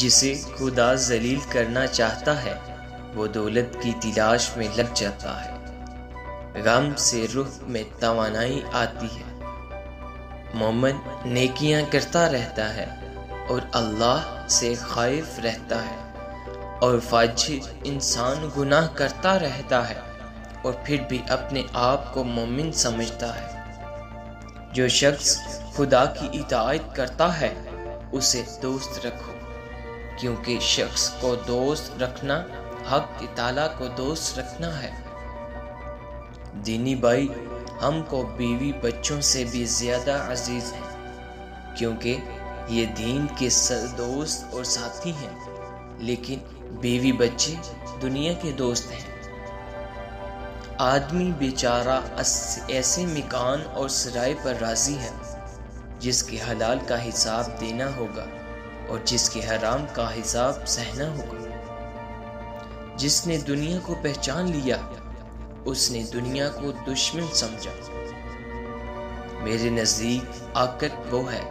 جسے خدا ذلیل کرنا چاہتا ہے وہ دولت کی تلاش میں لگ جاتا ہے، غم سے روح میں توانائی آتی ہے۔ مومن نیکیاں کرتا رہتا ہے اور اللہ سے خائف رہتا ہے، اور فاجر انسان گناہ کرتا رہتا ہے اور پھر بھی اپنے آپ کو مومن سمجھتا ہے۔ جو شخص خدا کی اطاعت کرتا ہے اسے دوست رکھو، کیونکہ شخص کو دوست رکھنا حق تعالیٰ کو دوست رکھنا ہے۔ دینی بھائی ہم کو بیوی بچوں سے بھی زیادہ عزیز ہیں، کیونکہ یہ دین کے دوست اور ساتھی ہیں، لیکن بیوی بچے دنیا کے دوست ہیں۔ آدمی بیچارہ ایسے مکان اور سرائے پر راضی ہے جس کے حلال کا حساب دینا ہوگا اور جس کے حرام کا حساب سہنا ہوگا۔ جس نے دنیا کو پہچان لیا اس نے دنیا کو دشمن سمجھا۔ میرے نزدیک عاقل وہ ہے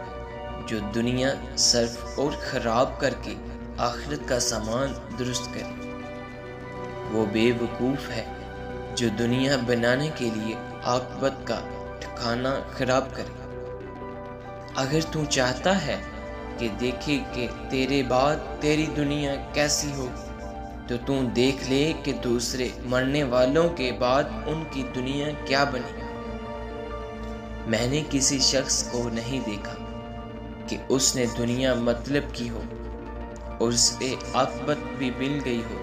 جو دنیا صرف اور خراب کر کے آخرت کا سامان درست کرے۔ وہ بے وقوف ہے جو دنیا بنانے کے لیے عاقبت کا ٹھکانہ خراب کرے۔ اگر تو چاہتا ہے کہ دیکھے کہ تیرے بعد تیری دنیا کیسی ہوگی تو دیکھ لے کہ دوسرے مرنے والوں کے بعد ان کی دنیا کیا بنی۔ میں نے کسی شخص کو نہیں دیکھا کہ اس نے دنیا مطلب کی ہو اور اسے عاقبت بھی مل گئی ہو،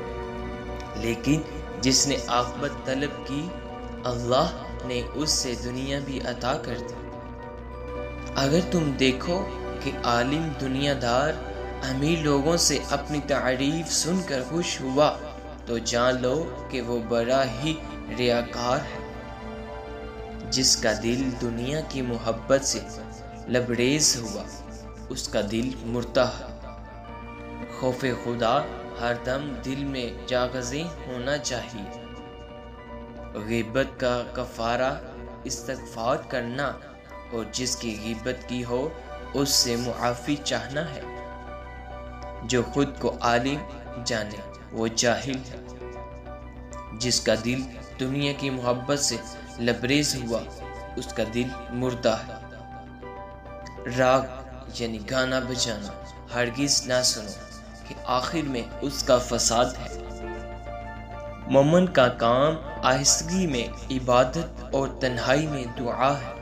لیکن جس نے عاقبت طلب کی اللہ نے اس سے دنیا بھی عطا کر دی۔ اگر تم دیکھو کہ عالم دنیا دار امیر لوگوں سے اپنی تعریف سن کر خوش ہوا تو جان لو کہ وہ بڑا ہی ریاکار ہے۔ جس کا دل دنیا کی محبت سے لبریز ہوا اس کا دل مردہ ہے۔ خوف خدا ہر دم دل میں جاگزیں ہونا چاہیے۔ غیبت کا کفارہ استغفار کرنا اور جس کی غیبت کی ہو اس سے معافی چاہنا ہے۔ جو خود کو عالم جانے وہ جاہل ہے۔ جس کا دل دنیا کی محبت سے لبریز ہوا اس کا دل مردہ ہے۔ راگ یعنی گانا بجانا ہرگز نہ سنو کہ آخر میں اس کا فساد ہے۔ مومن کا کام آہستگی میں عبادت اور تنہائی میں دعا ہے۔